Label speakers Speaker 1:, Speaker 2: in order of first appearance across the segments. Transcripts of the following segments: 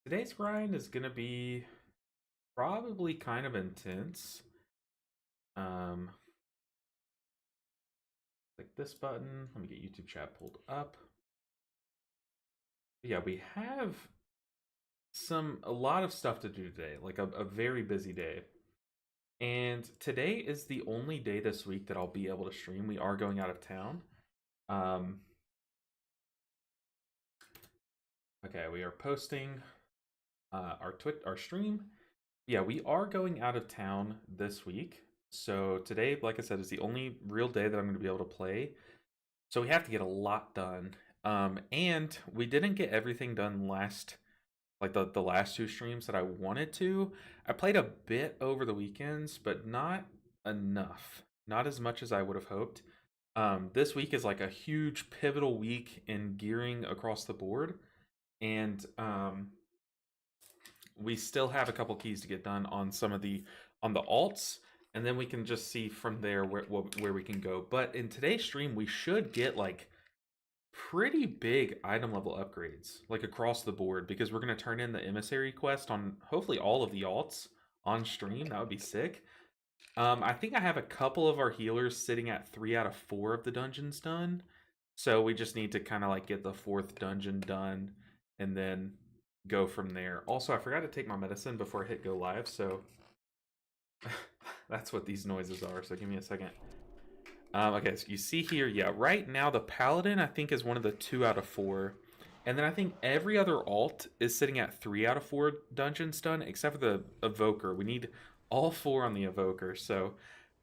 Speaker 1: Today's grind is gonna be probably kind of intense. Um, Click this button. Let me get YouTube chat pulled up. Yeah, we have a lot of stuff to do today, like a very busy day. And today is the only day this week that I'll be able to stream. We are going out of town. Um, okay, we are posting our stream. Yeah, we are going out of town this week. So today, like I said, is the only real day that I'm going to be able to play. So we have to get a lot done. And we didn't get everything done like the last two streams that I wanted to. I played a bit over the weekends, but not enough. Not as much as I would have hoped. This week is like a huge pivotal week in gearing across the board. And we still have a couple keys to get done on on the alts, and then we can just see from there where we can go. But in today's stream, we should get like pretty big item level upgrades, like across the board, because we're going to turn in the emissary quest on hopefully all of the alts on stream. That would be sick. I think I have a couple of our healers sitting at 3 out of 4 of the dungeons done, so we just need to kind of like get the 4th dungeon done and then go from there. Also, I forgot to take my medicine before I hit go live, so that's what these noises are. So give me a second. Okay, so you see here, yeah, right now the Paladin I think is one of the 2 out of 4. And then I think every other alt is sitting at 3 out of 4 dungeons done, except for the Evoker. We need all 4 on the Evoker. So,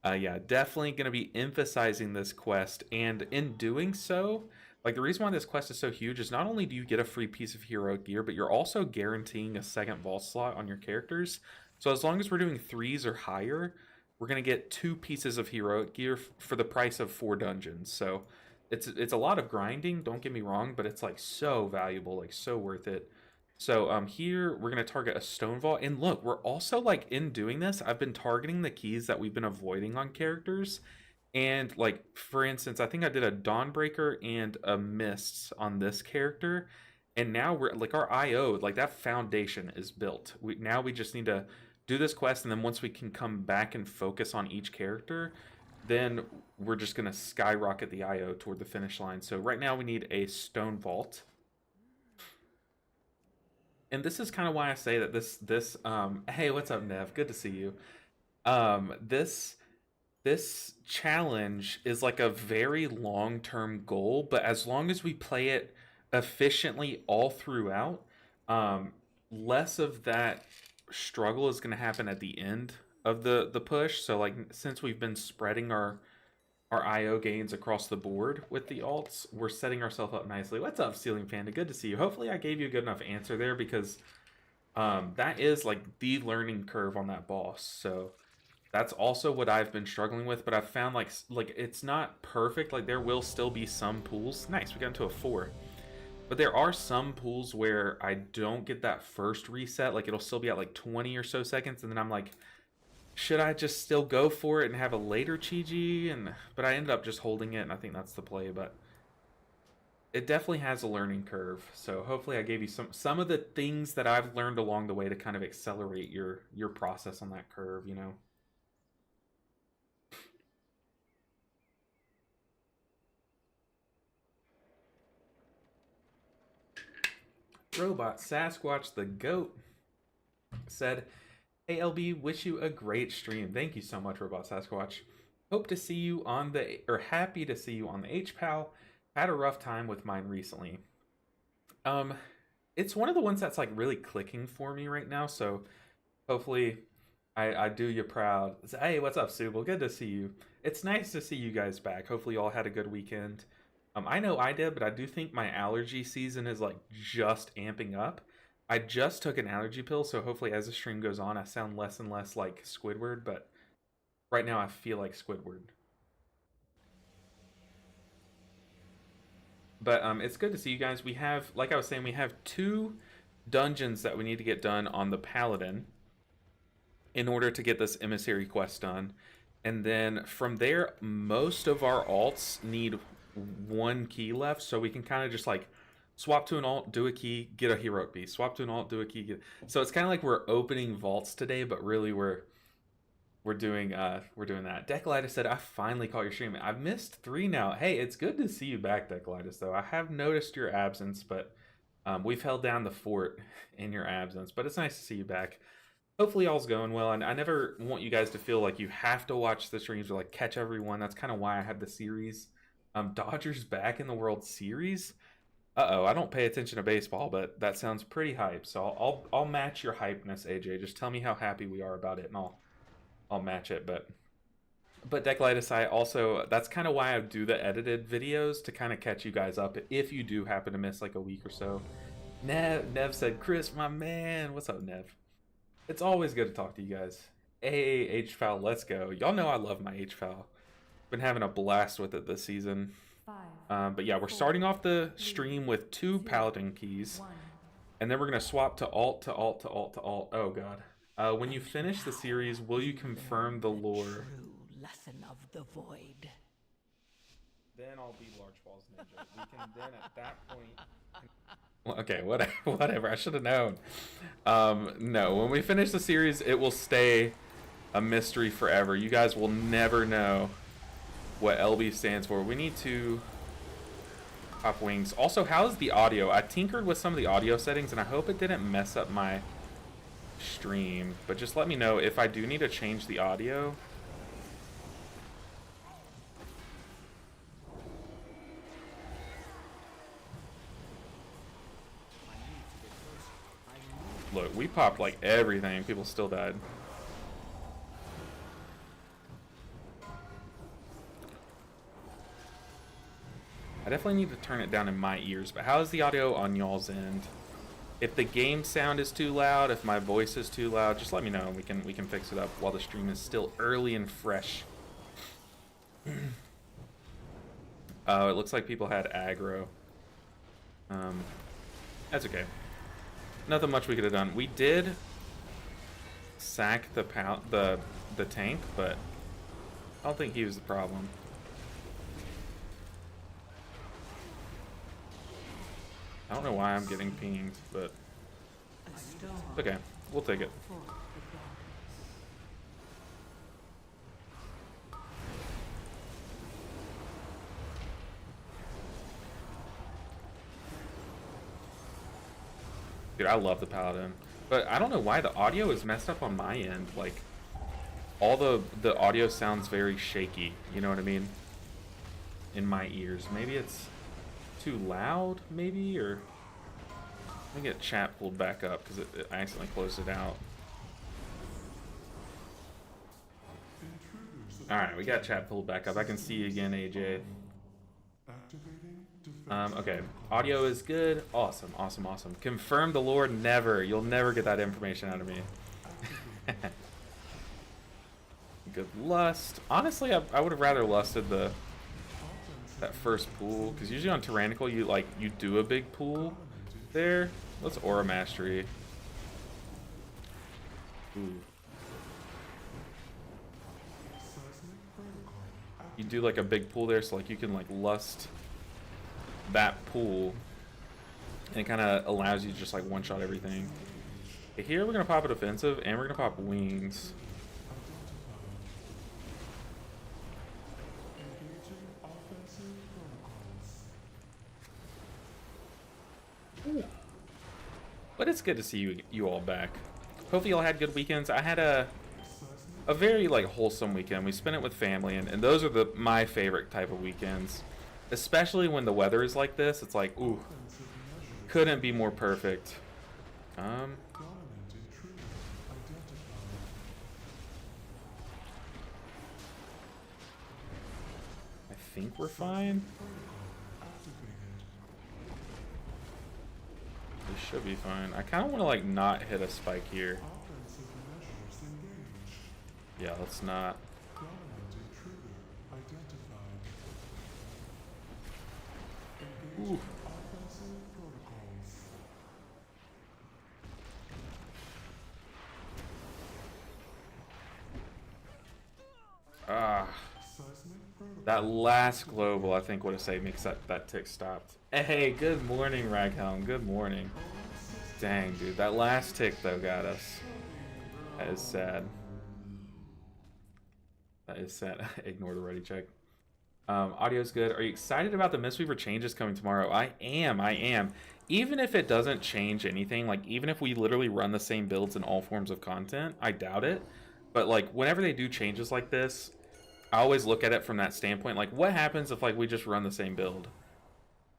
Speaker 1: yeah, definitely going to be emphasizing this quest. And in doing so, like the reason why this quest is so huge is not only do you get a free piece of heroic gear, but you're also guaranteeing a second vault slot on your characters. So as long as we're doing 3s or higher, we're going to get 2 pieces of heroic gear for the price of 4 dungeons. So it's a lot of grinding, don't get me wrong, but it's like so valuable, like so worth it. So here we're going to target a stone vault. And look, we're also like in doing this, I've been targeting the keys that we've been avoiding on characters. And like for instance, I think I did a Dawnbreaker and a Mists on this character. And now we're like our IO, like that foundation is built. Now we just need to do this quest, and then once we can come back and focus on each character, then we're just going to skyrocket the IO toward the finish line. So right now we need a stone vault. And this is kind of why I say that this hey, what's up, Nev? Good to see you. This challenge is like a very long-term goal, but as long as we play it efficiently all throughout, less of that struggle is going to happen at the end of the push. So like since we've been spreading our IO gains across the board with the alts, we're setting ourselves up nicely. What's up, Ceiling Panda? Good to see you. Hopefully I gave you a good enough answer there, because that is like the learning curve on that boss. So that's also what I've been struggling with, but I've found like it's not perfect. Like there will still be some pools. Nice, we got into a 4. But there are some pools where I don't get that first reset. Like it'll still be at like 20 or so seconds, and then I'm like, should I just still go for it and have a later Chi-Ji? But I ended up just holding it, and I think that's the play. But it definitely has a learning curve. So hopefully I gave you some of the things that I've learned along the way to kind of accelerate your process on that curve, you know. Robot Sasquatch the GOAT said, "Hey LB, wish you a great stream." Thank you so much, Robot Sasquatch. Hope to see you on happy to see you on the HPAL. Had a rough time with mine recently. It's one of the ones that's like really clicking for me right now, so hopefully I do you proud. Hey, what's up, Subal? Good to see you. It's nice to see you guys back. Hopefully you all had a good weekend. I know I did, but I do think my allergy season is like just amping up. I just took an allergy pill, so hopefully as the stream goes on, I sound less and less like Squidward, but right now I feel like Squidward. But it's good to see you guys. We have, like I was saying, we have 2 dungeons that we need to get done on the Paladin in order to get this emissary quest done. And then from there, most of our alts need 1 key left, so we can kind of just like Swap to an alt, do a key, get a heroic piece. Swap to an alt, do a key, get. So it's kind of like we're opening vaults today, but really we're doing that. Decolitis said, I finally caught your stream. I've missed 3 now. Hey, it's good to see you back, Decolitis, though. I have noticed your absence, but we've held down the fort in your absence. But it's nice to see you back. Hopefully all's going well. And I never want you guys to feel like you have to watch the streams or like catch everyone. That's kind of why I have the series. Dodgers back in the World Series. Uh-oh, I don't pay attention to baseball, but that sounds pretty hype. So I'll match your hypeness, AJ. Just tell me how happy we are about it, and I'll match it. But Decolitis, I also, that's kind of why I do the edited videos, to kind of catch you guys up if you do happen to miss like a week or so. Nev said, Chris, my man. What's up, Nev? It's always good to talk to you guys. Hey, H-Foul, let's go. Y'all know I love my H-Foul. Been having a blast with it this season. But yeah, we're starting off the stream with 2 Paladin keys. And then we're going to swap to alt, to alt, to alt, to alt. Oh, God. When you finish the series, will you confirm the lore?
Speaker 2: True lesson of the void.
Speaker 1: Then I'll be Large Balls Ninja. We can then at that point... Well, okay, whatever. I should have known. No, when we finish the series, it will stay a mystery forever. You guys will never know what LB stands for. We need to pop wings. Also, how's the audio? I tinkered with some of the audio settings, and I hope it didn't mess up my stream. But just let me know if I do need to change the audio. Look, we popped like everything. People still died. I definitely need to turn it down in my ears, but how is the audio on y'all's end? If the game sound is too loud, if my voice is too loud, just let me know. We can fix it up while the stream is still early and fresh. Oh, it looks like people had aggro. That's okay. Nothing much we could have done. We did sack the tank, but I don't think he was the problem. I don't know why I'm getting pinged, but it's okay. We'll take it. Dude, I love the Paladin. But I don't know why the audio is messed up on my end. Like, all the audio sounds very shaky. You know what I mean? In my ears. Maybe it's too loud, maybe? Or let me get chat pulled back up because I accidentally closed it out. Alright, we got chat pulled back up. I can see you again, AJ. Okay, audio is good. Awesome, awesome, awesome. Confirm the lore. Never. You'll never get that information out of me. Good lust. Honestly, I would have rather lusted that first pool, because usually on Tyrannical you do a big pool there. Let's Aura Mastery. Ooh. You do like a big pool there, so like you can like lust that pool, and it kind of allows you to just like one-shot everything. Okay, here we're gonna pop a defensive, and we're gonna pop wings. Ooh. But it's good to see you all back. Hopefully y'all had good weekends. I had a very like wholesome weekend. We spent it with family, and those are my favorite type of weekends. Especially when the weather is like this, it's like, ooh, couldn't be more perfect. I think we're fine. We should be fine. I kind of want to like not hit a spike here. Yeah, let's not. Ooh. Ah. That last global, I think, would have saved me because that tick stopped. Hey, good morning, Raghelm. Good morning. Dang, dude. That last tick, though, got us. That is sad. That is sad. Ignore the ready check. Audio's good. Are you excited about the Mistweaver changes coming tomorrow? I am. Even if it doesn't change anything, like, even if we literally run the same builds in all forms of content, I doubt it. But, like, whenever they do changes like this, I always look at it from that standpoint. Like, what happens if, like, we just run the same build?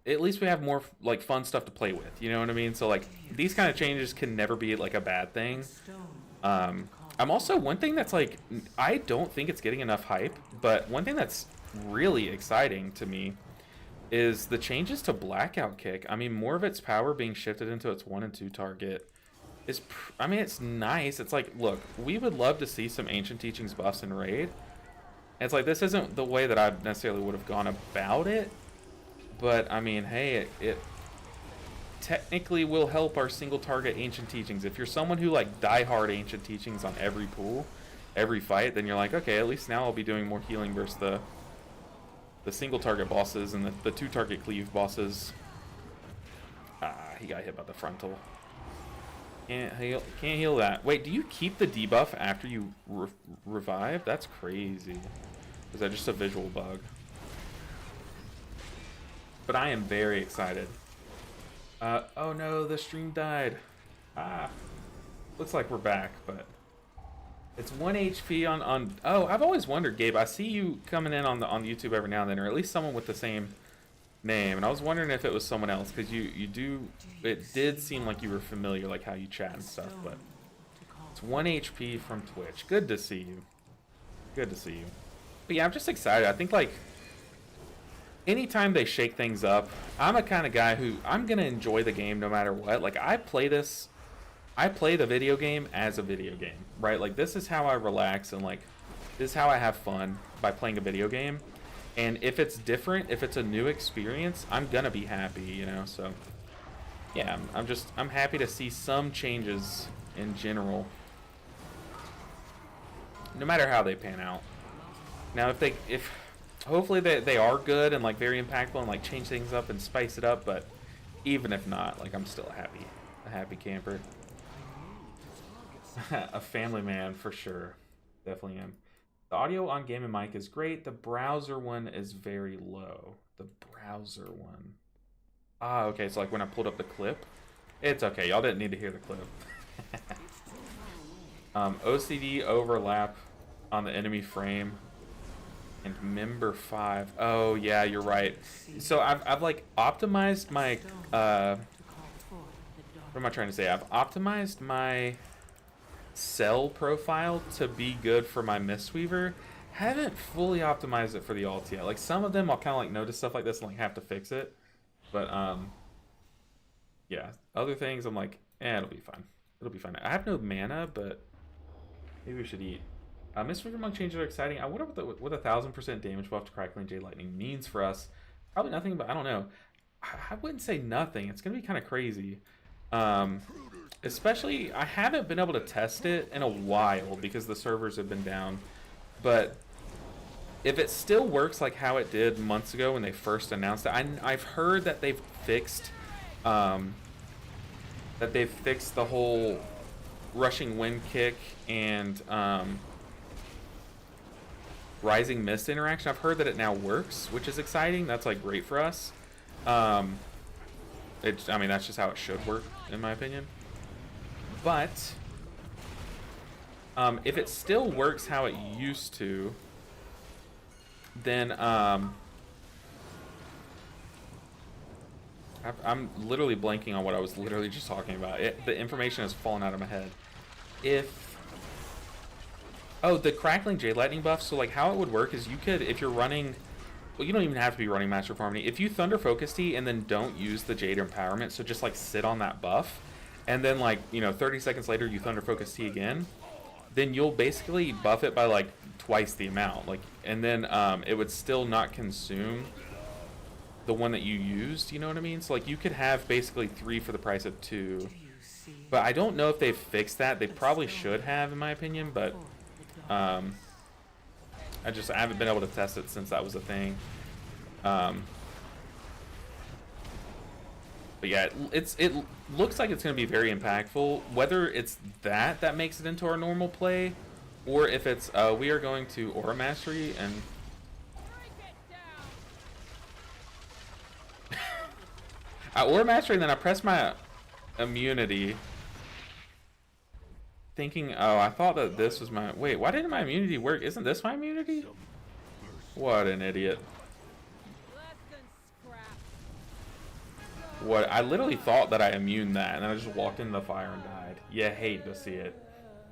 Speaker 1: At least we have more, like, fun stuff to play with. You know what I mean? So, like, these kind of changes can never be, like, a bad thing. I'm also, one thing that's, like, I don't think it's getting enough hype, but one thing that's really exciting to me is the changes to Blackout Kick. I mean, more of its power being shifted into its 1 and 2 target is, I mean, it's nice. It's like, look, we would love to see some Ancient Teachings buffs in Raid. It's like, this isn't the way that I necessarily would have gone about it, but I mean, hey, it technically will help our single target Ancient Teachings. If you're someone who like die-hard Ancient Teachings on every pool, every fight, then you're like, okay, at least now I'll be doing more healing versus the single target bosses and the 2 target cleave bosses. He got hit by the frontal. Can't heal that. Wait, do you keep the debuff after you revive? That's crazy. Is that just a visual bug? But I am very excited. Oh no, the stream died. Looks like we're back, but it's 1 HP on. Oh, I've always wondered, Gabe. I see you coming in on YouTube every now and then, or at least someone with the same name, and I was wondering if it was someone else, because you do, it did seem like you were familiar, like how you chat and stuff. But it's 1 HP from Twitch. Good to see you. Good to see you. But yeah, I'm just excited. I think, like, anytime they shake things up, I'm a kind of guy who, I'm gonna enjoy the game no matter what. Like, I play the video game as a video game, right? Like, this is how I relax, and like, this is how I have fun, by playing a video game. And if it's different, if it's a new experience, I'm gonna be happy, you know? So yeah, I'm happy to see some changes in general, no matter how they pan out. Now, if hopefully they are good and like very impactful and like change things up and spice it up, but even if not, like, I'm still a happy camper. A family man for sure. Definitely am. The audio on Game and Mic is great. The browser one is very low. The browser one. Okay, so like when I pulled up the clip. It's okay, y'all didn't need to hear the clip. OCD overlap on the enemy frame. And member 5. Oh yeah, you're right. So I've like optimized my what am I trying to say? I've optimized my cell profile to be good for my Mistweaver. Haven't fully optimized it for the alt yet. Like, some of them I'll kind of like notice stuff like this and like have to fix it. But yeah, other things I'm like, it'll be fine. It'll be fine. I have no mana, but maybe we should eat. Mistweaver Monk changes are exciting. I wonder what the 1000% damage buff to Crackling Jade Lightning means for us. Probably nothing, but I don't know. I wouldn't say nothing. It's gonna be kind of crazy. Especially, I haven't been able to test it in a while because the servers have been down. But if it still works like how it did months ago when they first announced it, I've heard that they've fixed the whole rushing wind kick and rising mist interaction. I've heard that it now works, which is exciting. That's like great for us. I mean, that's just how it should work, in my opinion. But if it still works how it used to, then I'm literally blanking on what I was literally just talking about. The information has fallen out of my head. Oh, the Crackling Jade Lightning buff. So like how it would work is you could, if you're running, well, you don't even have to be running Master of Harmony. If you Thunder Focus Tea and then don't use the Jade Empowerment, so just like sit on that buff, and then like, 30 seconds later you Thunder Focus Tea again, then you'll basically buff it by like twice the amount. Like, and then it would still not consume the one that you used, you know what I mean? So like you could have basically 3 for the price of 2. But I don't know if they've fixed that. They probably should have, in my opinion, but I haven't been able to test it since that was a thing. But yeah, it looks like it's going to be very impactful. Whether it's that makes it into our normal play, or if it's we are going to Aura Mastery and I Aura Mastery, and then I press my immunity, thinking, oh, I thought that this was my... Wait, why didn't my immunity work? Isn't this my immunity? What an idiot. What? I literally thought that I immuned that, and then I just walked into the fire and died. You hate to see it.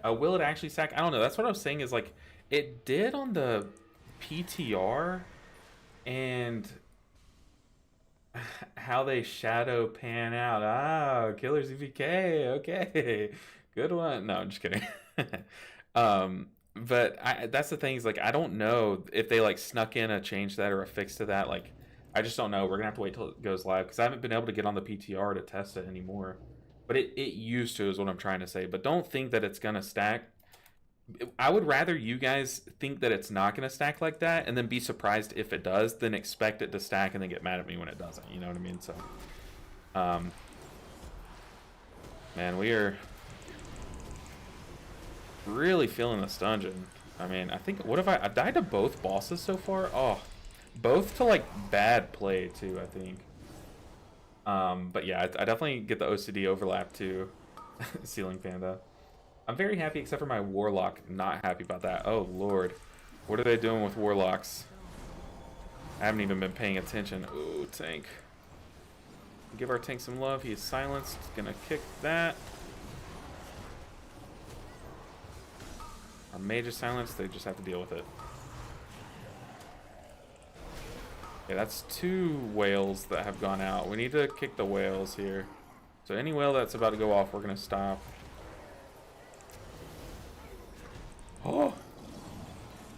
Speaker 1: Will it actually stack? I don't know. That's what I was saying, is like, it did on the PTR, and how they shadow pan out. Oh, Killer ZVK. Okay. Good one. No, I'm just kidding. But that's the thing, is like, I don't know if they like snuck in a change to that or a fix to that. Like, I just don't know. We're gonna have to wait till it goes live, because I haven't been able to get on the PTR to test it anymore. But it used to, is what I'm trying to say. But don't think that it's gonna stack. I would rather you guys think that it's not gonna stack like that, and then be surprised if it does, than expect it to stack and then get mad at me when it doesn't. You know what I mean? So, man, we are really feeling this dungeon. I mean, I think, what have I died to both bosses so far? Oh, both to like bad play too, I think. But yeah, I definitely get the OCD overlap too. Ceiling Panda. I'm very happy, except for my Warlock. Not happy about that. Oh lord, what are they doing with Warlocks? I haven't even been paying attention. Ooh, tank. Give our tank some love. He is silenced. Gonna kick that. Our mage is silenced. They just have to deal with it. Okay, that's 2 whales that have gone out. We need to kick the whales here. So any whale that's about to go off, we're gonna stop. Oh,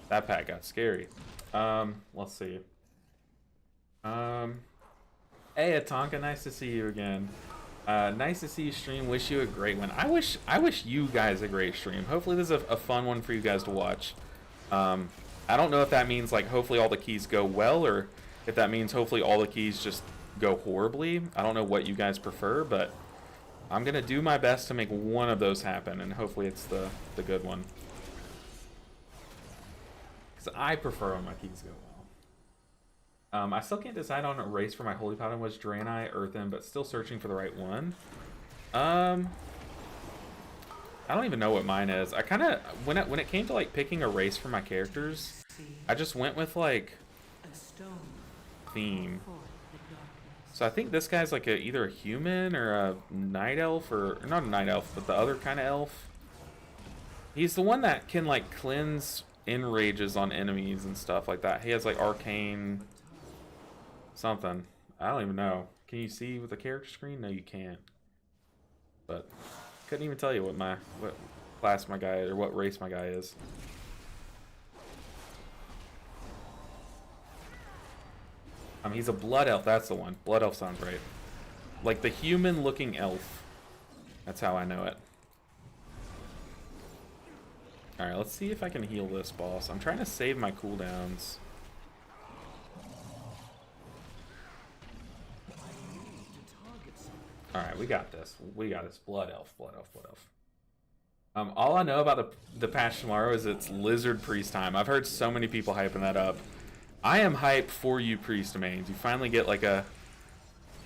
Speaker 1: that pack got scary. Let's see. Hey Atonka, nice to see you again. Nice to see you stream. Wish you a great one. I wish you guys a great stream. Hopefully this is a fun one for you guys to watch. I don't know if that means like hopefully all the keys go well, or if that means hopefully all the keys just go horribly. I don't know what you guys prefer, but I'm gonna do my best to make one of those happen, and hopefully it's the good one. Because I prefer when my keys go well. I still can't decide on a race for my Holy Paladin, was Draenei, Earthen, but still searching for the right one. I don't even know what mine is. I kind of, when it came to like picking a race for my characters, I just went with like theme. So I think this guy's like either a human or a night elf, or not a night elf, but the other kind of elf. He's the one that can like cleanse enrages on enemies and stuff like that. He has like arcane something. I don't even know. Can you see with the character screen? No, you can't. But couldn't even tell you what class my guy, or what race my guy is. He's a blood elf. That's the one. Blood elf sounds right. Like the human-looking elf. That's how I know it. All right, let's see if I can heal this boss. I'm trying to save my cooldowns. All right, we got this. We got this. Blood elf, blood elf, blood elf. All I know about the patch tomorrow is it's Lizard Priest time. I've heard so many people hyping that up. I am hyped for you, Priest mains. You finally get like a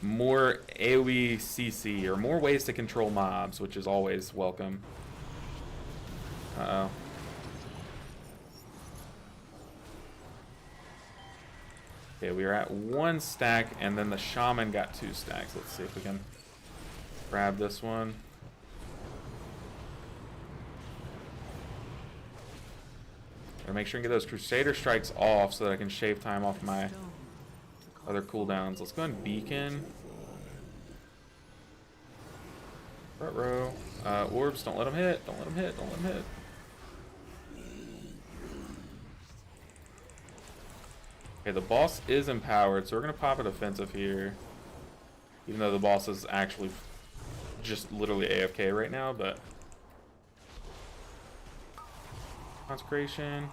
Speaker 1: more AoE CC, or more ways to control mobs, which is always welcome. Uh-oh. Okay, we are at 1 stack, and then the Shaman got 2 stacks. Let's see if we can grab this one. Gotta make sure and get those Crusader Strikes off so that I can shave time off my other cooldowns. Let's go and Beacon. Front row. Orbs, don't let them hit. Don't let them hit. Don't let them hit. Okay, the boss is empowered, so we're going to pop a defensive here. Even though the boss is actually just literally AFK right now, but... Consecration.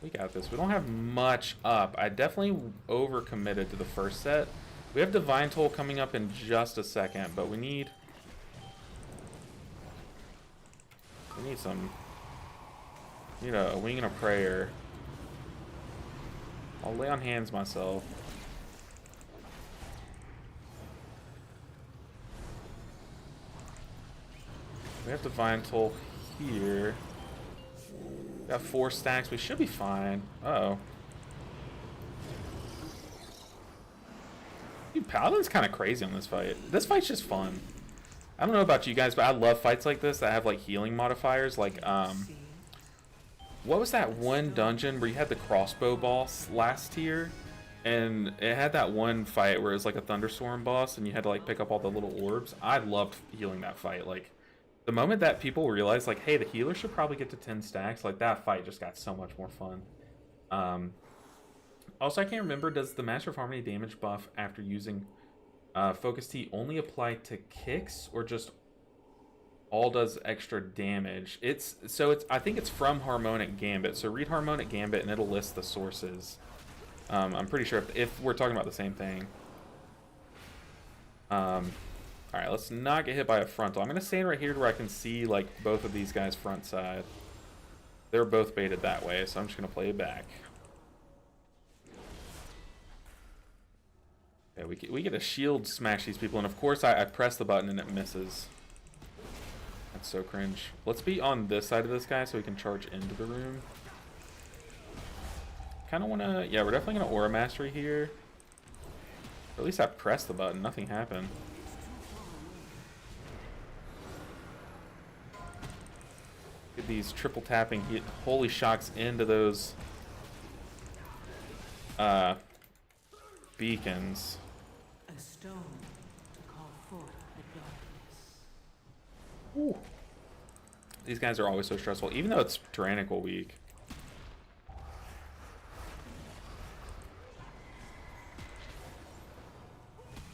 Speaker 1: We got this. We don't have much up. I definitely overcommitted to the first set. We have Divine Toll coming up in just a second, but we need some... We need a wing and a prayer. I'll lay on hands myself. We have Divine Toll here. Got 4 stacks. We should be fine. Uh-oh. Dude, Paladin's kind of crazy on this fight. This fight's just fun. I don't know about you guys, but I love fights like this that have like healing modifiers. Like, what was that one dungeon where you had the crossbow boss last tier? And it had that one fight where it was like a thunderstorm boss and you had to like pick up all the little orbs. I loved healing that fight. Like, the moment that people realized, like, hey, the healer should probably get to 10 stacks, like, that fight just got so much more fun. Also, I can't remember, does the Master of Harmony damage buff after using Focus Tea only apply to kicks, or just all does extra damage? I think it's from Harmonic Gambit, so read Harmonic Gambit and it'll list the sources. I'm pretty sure if we're talking about the same thing. Alright, let's not get hit by a frontal. I'm going to stand right here to where I can see, like, both of these guys front side. They're both baited that way, so I'm just going to play it back. Okay, we get a shield smash these people, and of course I press the button and it misses. That's so cringe. Let's be on this side of this guy so we can charge into the room. Kind of want to... Yeah, we're definitely going to Aura Mastery here. Or at least I pressed the button. Nothing happened. Get these triple tapping holy shocks into those beacons.
Speaker 2: A stone to call forth the darkness.
Speaker 1: Ooh. These guys are always so stressful, even though it's Tyrannical week.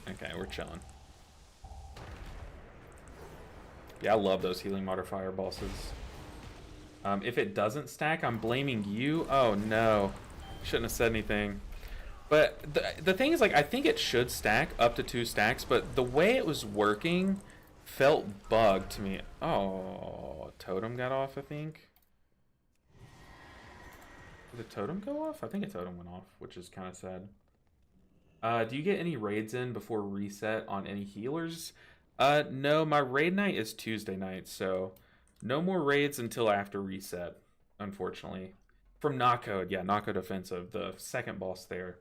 Speaker 1: Okay, we're chilling. Yeah, I love those healing modifier bosses. If it doesn't stack, I'm blaming you. Oh no, shouldn't have said anything. But the thing is, like, I think it should stack up to 2 stacks, but the way it was working felt bugged to me. Oh, totem got off, I think. Did the totem go off? I think a totem went off, which is kind of sad. Do you get any raids in before reset on any healers? No, my raid night is Tuesday night, so no more raids until after reset, unfortunately. From Knockcode, yeah, Knockcode Offensive, the second boss there.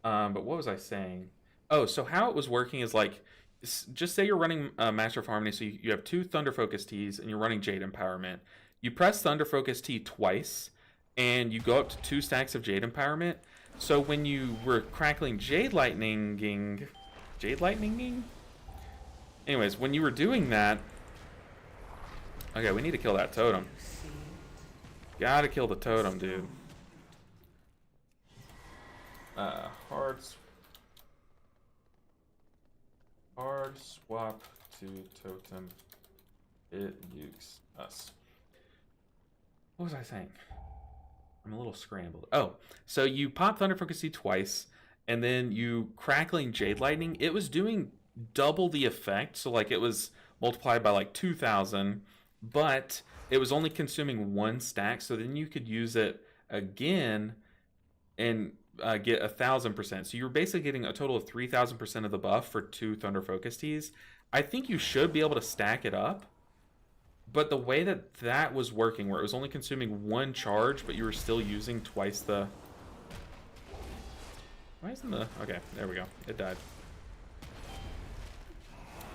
Speaker 1: But what was I saying? Oh, so how it was working is, like, just say you're running Master of Harmony, so you have 2 Thunder Focus Teas, and you're running Jade Empowerment. You press Thunder Focus Tea twice, and you go up to 2 stacks of Jade Empowerment. So when you were crackling Jade Lightninging... Anyways, when you were doing that... Okay, we need to kill that totem. Gotta kill the totem, dude. Hard swap to totem. It ukes us. What was I saying? I'm a little scrambled. Oh, so you pop Thunder Focus Tea twice, and then you crackling Jade Lightning. It was doing double the effect, so like it was multiplied by like 2,000, but it was only consuming 1 stack, so then you could use it again and get 1,000%. So you were basically getting a total of 3,000% of the buff for 2 Thunder Focus Teas. I think you should be able to stack it up, but the way that that was working, where it was only consuming 1 charge, but you were still using twice the... Why isn't the... Okay, there we go. It died.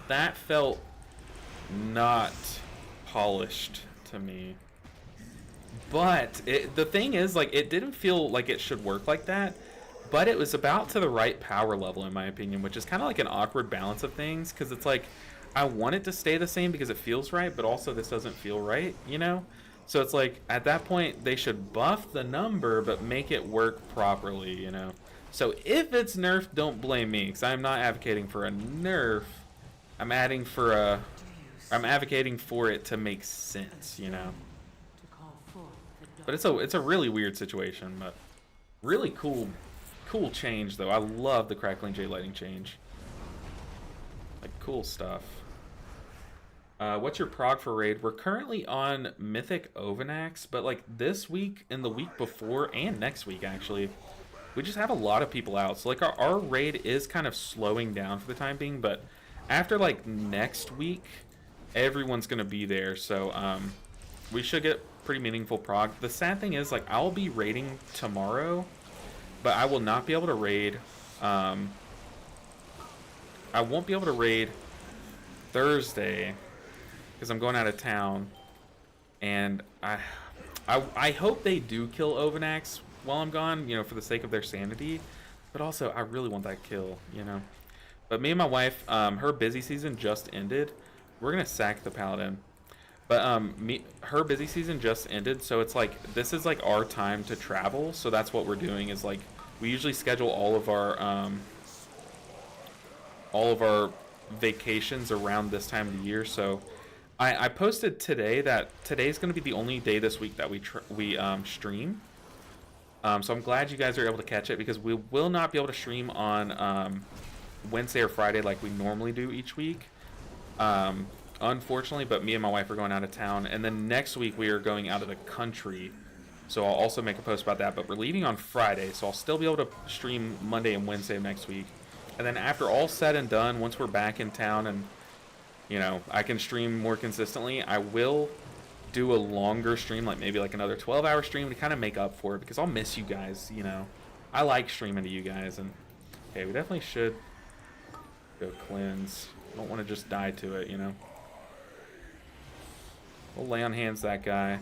Speaker 1: That felt not polished to me. But the thing is, like, it didn't feel like it should work like that, but it was about to the right power level, in my opinion, which is kind of like an awkward balance of things, because it's like, I want it to stay the same because it feels right, but also this doesn't feel right, you know? So it's like, at that point, they should buff the number, but make it work properly, you know? So if it's nerfed, don't blame me, because I'm not advocating for a nerf. I'm advocating for it to make sense, you know? But it's a really weird situation, but really cool change though. I love the Crackling Jade Lightning change. Like cool stuff. What's your prog for raid? We're currently on Mythic Ovanax, but like this week and the week before and next week actually, we just have a lot of people out. So like our raid is kind of slowing down for the time being, but after like next week, everyone's gonna be there. So we should get pretty meaningful prog. The sad thing is like I'll be raiding tomorrow, but I will not be able to raid. I won't be able to raid Thursday because I'm going out of town, and I hope they do kill Ovanax while I'm gone, you know, for the sake of their sanity, but also I really want that kill, you know. But me and my wife, her busy season just ended. We're gonna sack the paladin, but her busy season just ended, so it's like this is like our time to travel. So that's what we're doing. Is like we usually schedule all of our vacations around this time of the year. So I posted today that today's going to be the only day this week that we stream. So I'm glad you guys are able to catch it, because we will not be able to stream on Wednesday or Friday like we normally do each week, unfortunately. But me and my wife are going out of town, and then next week we are going out of the country, so I'll also make a post about that. But we're leaving on Friday, so I'll still be able to stream Monday and Wednesday next week. And then after all said and done, once we're back in town and, you know, I can stream more consistently, I will do a longer stream, like maybe like another 12-hour stream to kind of make up for it, because I'll miss you guys, you know. I like streaming to you guys. And okay, we definitely should go cleanse. Don't want to just die to it, you know. We'll lay on hands that guy.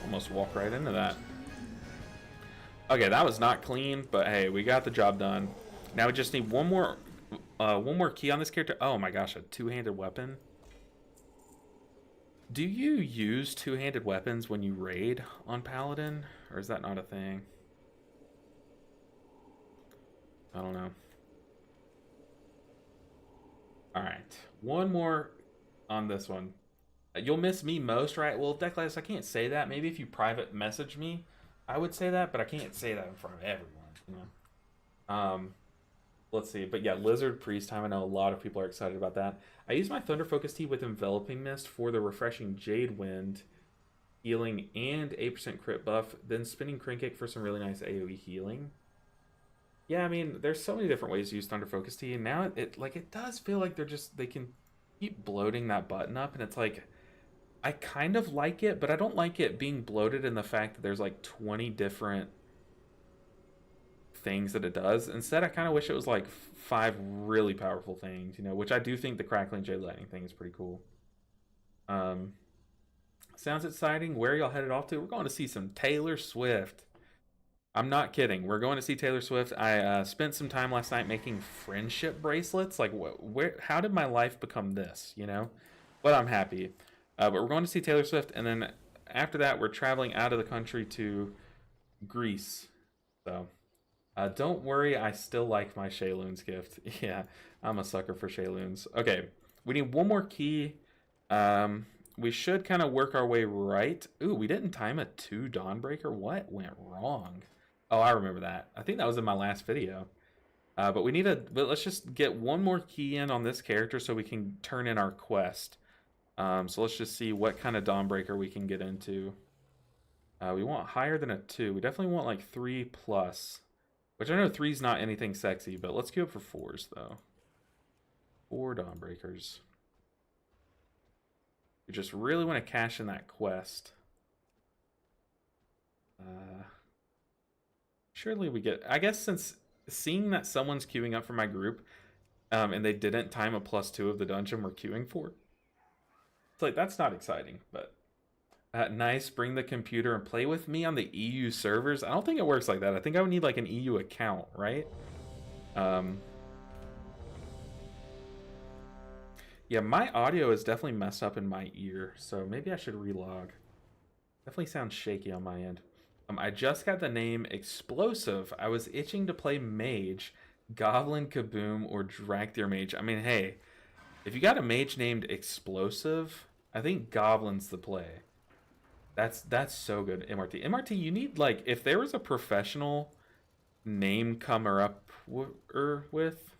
Speaker 1: Almost walk right into that. Okay, that was not clean, but hey, we got the job done. Now we just need one more key on this character. Oh my gosh, a two-handed weapon. Do you use two-handed weapons when you raid on Paladin, or is that not a thing? I don't know. All right, one more on this one. You'll miss me most, right? Well, Declas, I can't say that. Maybe if you private message me, I would say that, but I can't say that in front of everyone, you know. Let's see. But yeah, Lizard Priest time. I know a lot of people are excited about that. I use my Thunder Focus Tea with Enveloping Mist for the refreshing Jade Wind healing and 8% crit buff, then spinning Crankick for some really nice AoE healing. Yeah, I mean, there's so many different ways to use Thunder Focus Tea, and now it does feel like they can keep bloating that button up, and it's like, I kind of like it, but I don't like it being bloated in the fact that there's like 20 different things that it does. Instead, I kind of wish it was like 5 really powerful things, you know, which I do think the Crackling Jade Lightning thing is pretty cool. Sounds exciting. Where are y'all headed off to? We're going to see some Taylor Swift. I'm not kidding. We're going to see Taylor Swift. I spent some time last night making friendship bracelets. Like, how did my life become this, you know? But I'm happy. But we're going to see Taylor Swift, and then after that, we're traveling out of the country to Greece. So, don't worry, I still like my Shayloons gift. Yeah, I'm a sucker for Shayloons. Okay, we need one more key. We should kind of work our way right. Ooh, we didn't time a 2 Dawnbreaker. What went wrong? Oh, I remember that. I think that was in my last video. But let's just get one more key in on this character so we can turn in our quest. So let's just see what kind of Dawnbreaker we can get into. We want higher than a 2. We definitely want like 3+. Which I know 3's not anything sexy, but let's queue up for 4s though. 4 Dawnbreakers. We just really want to cash in that quest. Surely we get... I guess since seeing that someone's queuing up for my group, and they didn't time a +2 of the dungeon we're queuing for, it's like, that's not exciting, but... nice, bring the computer and play with me on the EU servers. I don't think it works like that. I think I would need like an EU account, right? Yeah, my audio is definitely messed up in my ear, so maybe I should relog. Definitely sounds shaky on my end. I just got the name Explosive. I was itching to play Mage, Goblin Kaboom, or Drakthir Mage. I mean, hey, if you got a mage named Explosive, I think Goblin's the play. That's so good. MRT. MRT, you need like if there was a professional name comer up with,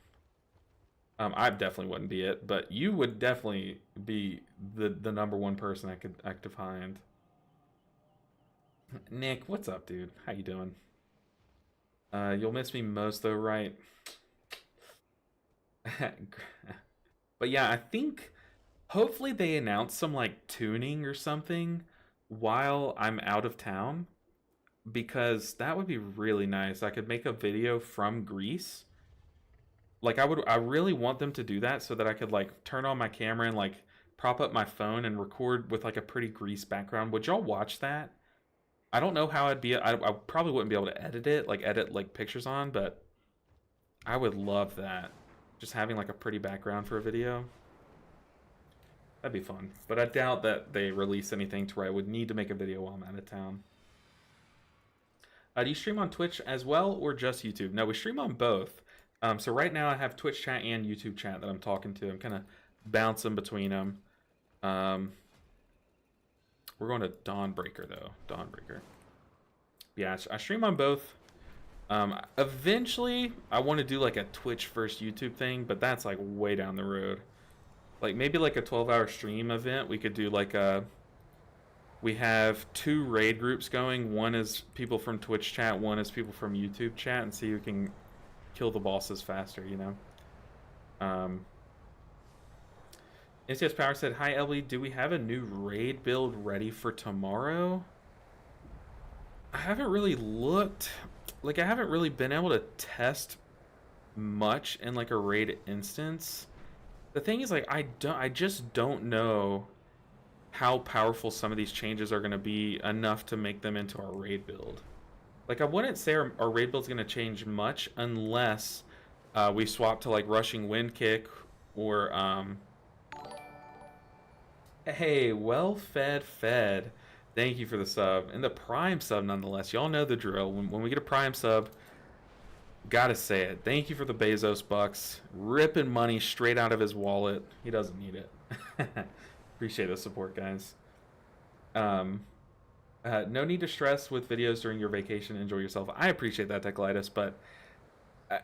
Speaker 1: I definitely wouldn't be it, but you would definitely be the number one person I could find. Nick, what's up, dude? How you doing? You'll miss me most though, right? But yeah, I think hopefully they announce some like tuning or something while I'm out of town because that would be really nice. I could make a video from Greece. Like I really want them to do that so that I could like turn on my camera and like prop up my phone and record with like a pretty Greece background. Would y'all watch that? I don't know how I probably wouldn't be able to edit like pictures on, but I would love that. Just having like a pretty background for a video. That'd be fun. But I doubt that they release anything to where I would need to make a video while I'm out of town. Do you stream on Twitch as well or just YouTube? No, we stream on both. So right now I have Twitch chat and YouTube chat that I'm talking to. I'm kind of bouncing between them. We're going to Dawnbreaker though. Dawnbreaker. Yeah, I stream on both. Eventually, I want to do like a Twitch first YouTube thing, but that's like way down the road. Like maybe like a 12-hour stream event. We could do like a. We have 2 raid groups going. One is people from Twitch chat. One is people from YouTube chat, and see who can kill the bosses faster. You know. NCS Power said, "Hi LB, do we have a new raid build ready for tomorrow?" I haven't really looked. Like I haven't really been able to test much in like a raid instance. The thing is like I just don't know how powerful some of these changes are going to be enough to make them into our raid build. Like I wouldn't say our raid build's going to change much unless we swap to like rushing wind kick or hey, well fed. Thank you for the sub. And the Prime sub, nonetheless. Y'all know the drill. When we get a Prime sub, gotta say it. Thank you for the Bezos bucks. Ripping money straight out of his wallet. He doesn't need it. Appreciate the support, guys. No need to stress with videos during your vacation. Enjoy yourself. I appreciate that, Declitis, but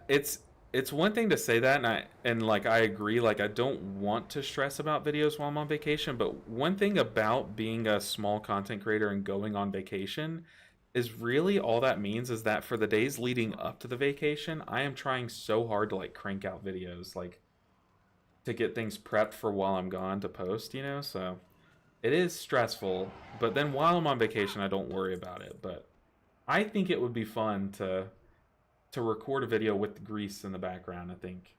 Speaker 1: it's one thing to say that, and like I agree, like I don't want to stress about videos while I'm on vacation, but one thing about being a small content creator and going on vacation is really all that means is that for the days leading up to the vacation, I am trying so hard to like crank out videos, like to get things prepped for while I'm gone to post, you know? So it is stressful, but then while I'm on vacation, I don't worry about it. But I think it would be fun to record a video with Greece in the background, I think.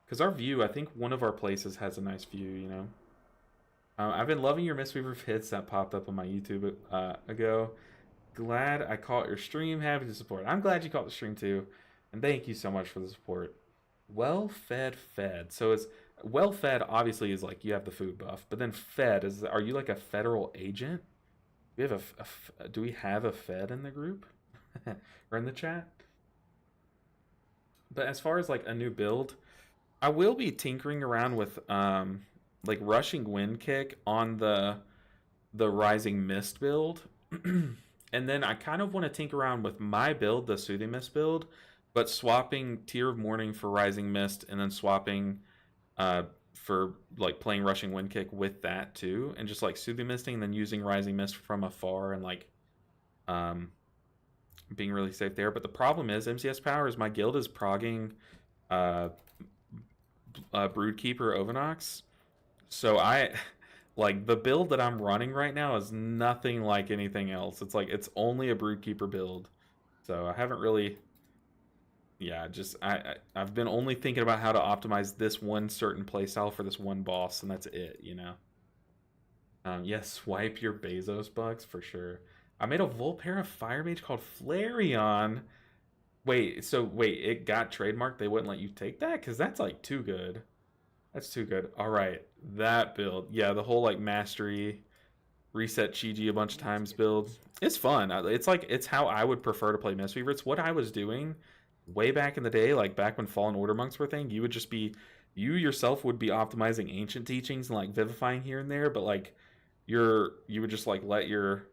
Speaker 1: Because our view, I think one of our places has a nice view, you know? I've been loving your Mistweaver hits that popped up on my YouTube ago. Glad I caught your stream. Happy to support. I'm glad you caught the stream too. And thank you so much for the support. Well fed. So it's well fed obviously is like you have the food buff, but then fed is, are you like a federal agent? Do we have a fed in the group or in the chat? But as far as like a new build, I will be tinkering around with like rushing wind kick on the rising mist build. And then I kind of want to tinker around with my build, the soothing mist build, but swapping Tear of Morning for rising mist and then swapping for like playing rushing wind kick with that too, and just like soothing misting and then using rising mist from afar and like being really safe there. But the problem is MCS Power is my guild is progging Broodkeeper Ovenox. So I like the build that I'm running right now is nothing like anything else. It's like it's only a Broodkeeper build. So I haven't really just I've been only thinking about how to optimize this one certain playstyle for this one boss, and that's it, you know. Yes, swipe your Bezos bucks for sure. I made a Volpera Fire Mage called Flareon. Wait, it got trademarked? They wouldn't let you take that? Because that's like too good. That's too good. All right, that build. Yeah, the whole like mastery, reset Chi-Ji a bunch of times build. It's fun. It's like, it's how I would prefer to play Mistweaver. It's what I was doing way back in the day, like back when Fallen Order monks were a thing. You yourself would be optimizing ancient teachings and like vivifying here and there, but like you would just like let your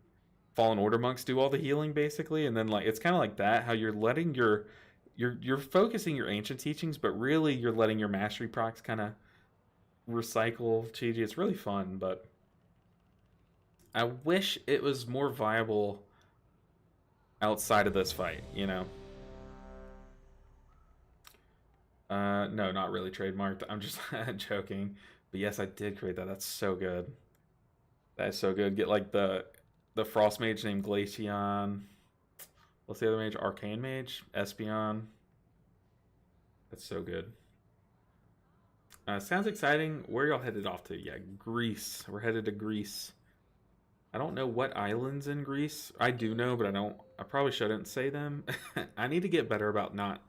Speaker 1: Fallen Order monks do all the healing basically, and then like it's kind of like that, how you're letting you're focusing your ancient teachings, but really you're letting your mastery procs kind of recycle chi. It's really fun, but I wish it was more viable outside of this fight, you know. No, not really trademarked. I'm just joking. But yes, I did create that. That's so good. That is so good. Get like the frost mage named Glaceon. What's the other mage? Arcane mage? Espeon. That's so good. Sounds exciting. Where y'all headed off to? Yeah, Greece. We're headed to Greece. I don't know what islands in Greece. I do know, but I probably shouldn't say them. I need to get better about not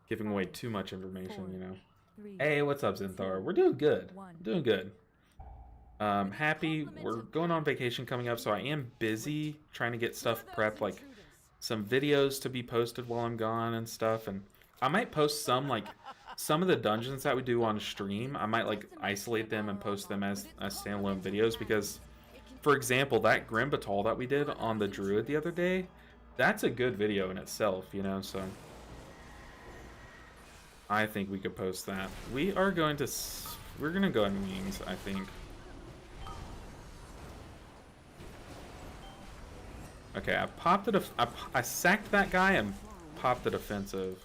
Speaker 1: giving away too much information, you know. Hey, what's up, Zinthar? We're doing good. Doing good. Happy. We're going on vacation coming up, so I am busy trying to get stuff prepped, like some videos to be posted while I'm gone and stuff. And I might post some, like, some of the dungeons that we do on stream. I might, like, isolate them and post them as standalone videos because, for example, that Grim Batal that we did on the Druid the other day, that's a good video in itself, you know, so I think we could post that. We're going to go in wings, I think. Okay, I popped it. I sacked that guy and popped the defensive.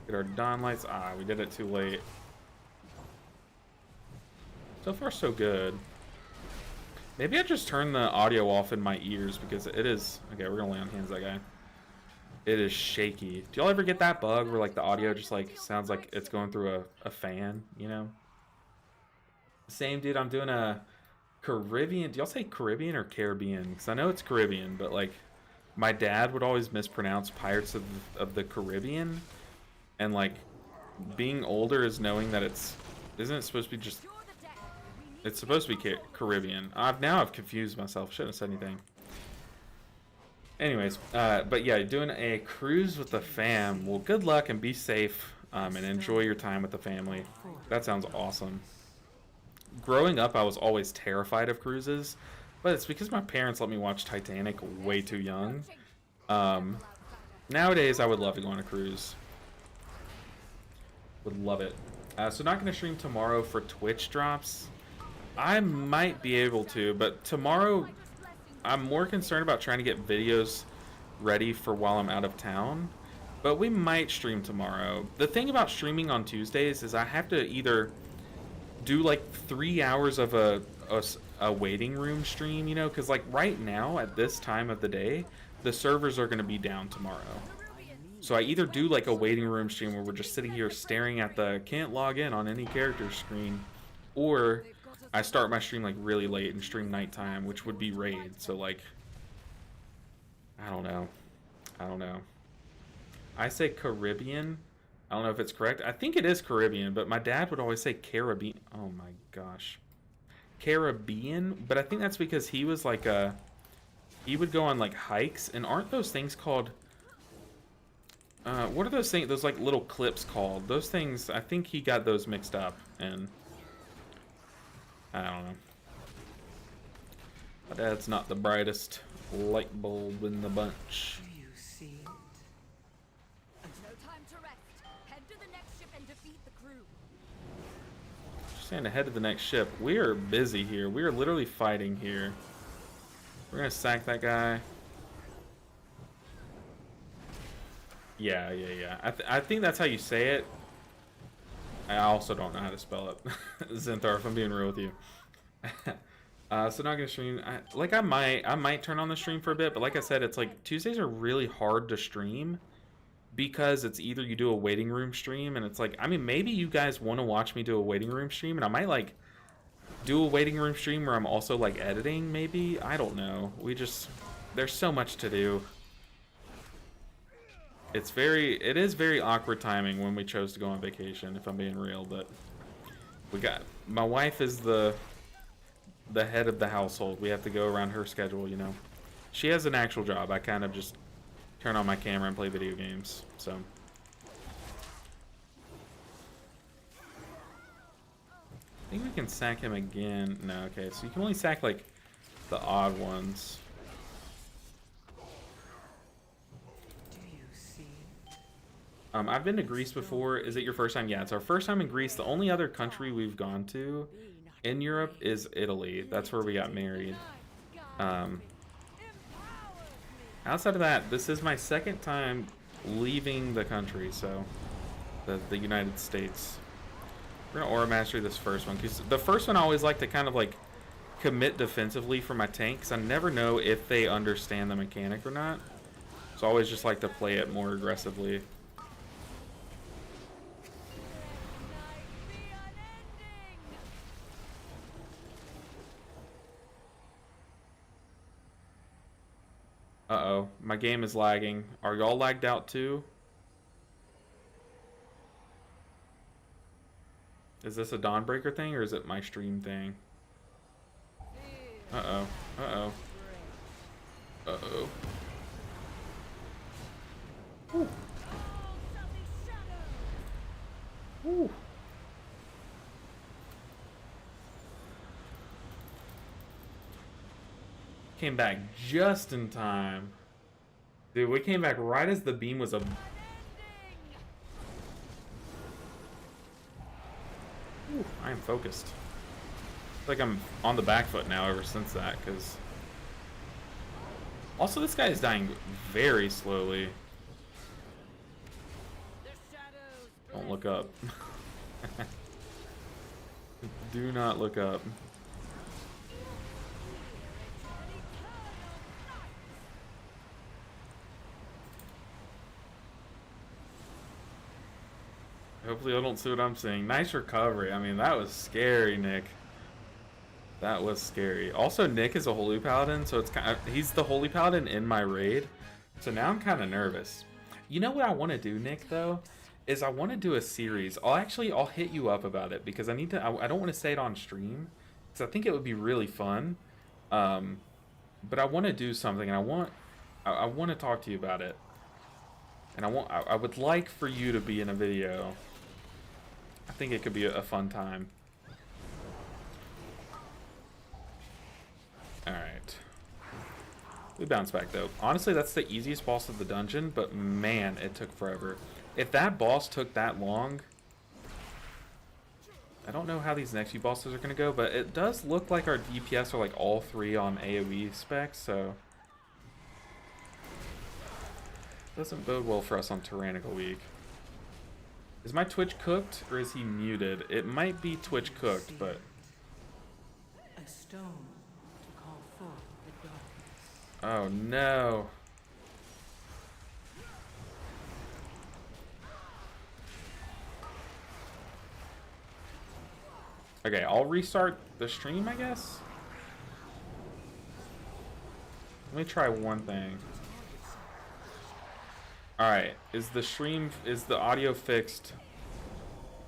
Speaker 1: Get our dawn lights. Ah, we did it too late. So far, so good. Maybe I just turn the audio off in my ears because it is... Okay, we're gonna lay on hands that guy. It is shaky. Do y'all ever get that bug where like the audio just like sounds like it's going through a fan, you know? Same, dude. I'm doing a Caribbean... Do y'all say Caribbean or Caribbean? Because I know it's Caribbean, but like my dad would always mispronounce Pirates of the Caribbean. And like being older is knowing that isn't it supposed to be just... It's supposed to be Caribbean. I've confused myself. Shouldn't have said anything. Anyways, but yeah, doing a cruise with the fam. Well, good luck and be safe, and enjoy your time with the family. That sounds awesome. Growing up, I was always terrified of cruises, but it's because my parents let me watch Titanic way too young. Nowadays, I would love to go on a cruise. Would love it. So not going to stream tomorrow for Twitch drops. I might be able to, but tomorrow I'm more concerned about trying to get videos ready for while I'm out of town. But we might stream tomorrow. The thing about streaming on Tuesdays is I have to either do like 3 hours of a waiting room stream, you know, because like right now at this time of the day, the servers are going to be down tomorrow. So I either do like a waiting room stream where we're just sitting here staring at the can't log in on any character screen, or I start my stream like really late and stream nighttime, which would be raid. So like, I don't know. I say Caribbean. I don't know if it's correct. I think it is Caribbean, but my dad would always say Caribbean. Oh my gosh. Caribbean? But I think that's because he was like he would go on like hikes, and aren't those things called... what are those things, those like little clips called? Those things, I think he got those mixed up, and I don't know. My dad's not the brightest light bulb in the bunch.
Speaker 2: Do you see it?
Speaker 3: No time to rest. Head to the next ship and defeat the crew.
Speaker 1: Just saying, ahead of the next ship. We are busy here. We are literally fighting here. We're gonna sack that guy. Yeah. I think that's how you say it. I also don't know how to spell it. Zinthar, if I'm being real with you. So not gonna stream. I might turn on the stream for a bit, but like I said, it's like Tuesdays are really hard to stream because it's either you do a waiting room stream, and it's like, I mean, maybe you guys want to watch me do a waiting room stream, and I might like do a waiting room stream where I'm also like editing. Maybe, I don't know. There's so much to do. It is very awkward timing when we chose to go on vacation, if I'm being real, but my wife is the head of the household. We have to go around her schedule, you know. She has an actual job. I kind of just turn on my camera and play video games. So. I think we can sack him again. No, okay. So you can only sack, like, the odd ones.
Speaker 2: Do you see?
Speaker 1: I've been to Greece before. Is it your first time? Yeah, it's our first time in Greece. The only other country we've gone to in Europe is Italy. That's where we got married. Outside of that, this is my second time leaving the country, so the United States. We're gonna Aura Mastery this first one, because the first one I always like to kind of like commit defensively for my tank, because I never know if they understand the mechanic or not. So I always just like to play it more aggressively. Uh-oh, my game is lagging. Are y'all lagged out too? Is this a Dawnbreaker thing, or is it my stream thing? Uh-oh, uh-oh. Uh-oh. Ooh. Ooh. Came back just in time. Dude, we came back right as the beam was up. Ooh, I am focused. It's like I'm on the back foot now ever since that, because... Also, this guy is dying very slowly. Don't look up. Do not look up. Hopefully I don't see what I'm seeing. Nice recovery. I mean, that was scary, Nick. That was scary. Also, Nick is a Holy Paladin, so it's kind of, he's the Holy Paladin in my raid. So now I'm kind of nervous. You know what I want to do, Nick, though? Is I want to do a series. I'll hit you up about it, because I need to, I don't want to say it on stream, because I think it would be really fun. But I want to do something, and I want to talk to you about it. And I would like for you to be in a video. I think it could be a fun time. Alright. We bounce back, though. Honestly, that's the easiest boss of the dungeon, but man, it took forever. If that boss took that long... I don't know how these next few bosses are going to go, but it does look like our DPS are like all 3 on AoE specs, so... Doesn't bode well for us on Tyrannical Week. Is my Twitch cooked, or is he muted? It might be Twitch cooked, but...
Speaker 2: A stone to call forth the darkness.
Speaker 1: Oh no. Okay, I'll restart the stream, I guess? Let me try one thing. Alright, is the audio fixed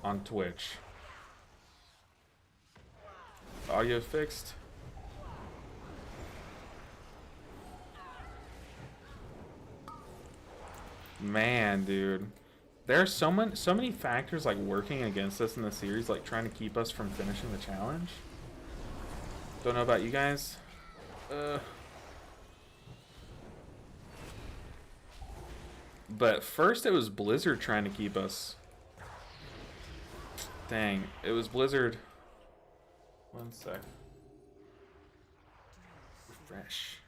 Speaker 1: on Twitch? Audio fixed? Man, dude. There's so many factors like working against us in the series, like trying to keep us from finishing the challenge. Don't know about you guys. But first it was Blizzard trying to keep us. Dang, it was Blizzard. One sec. Refresh.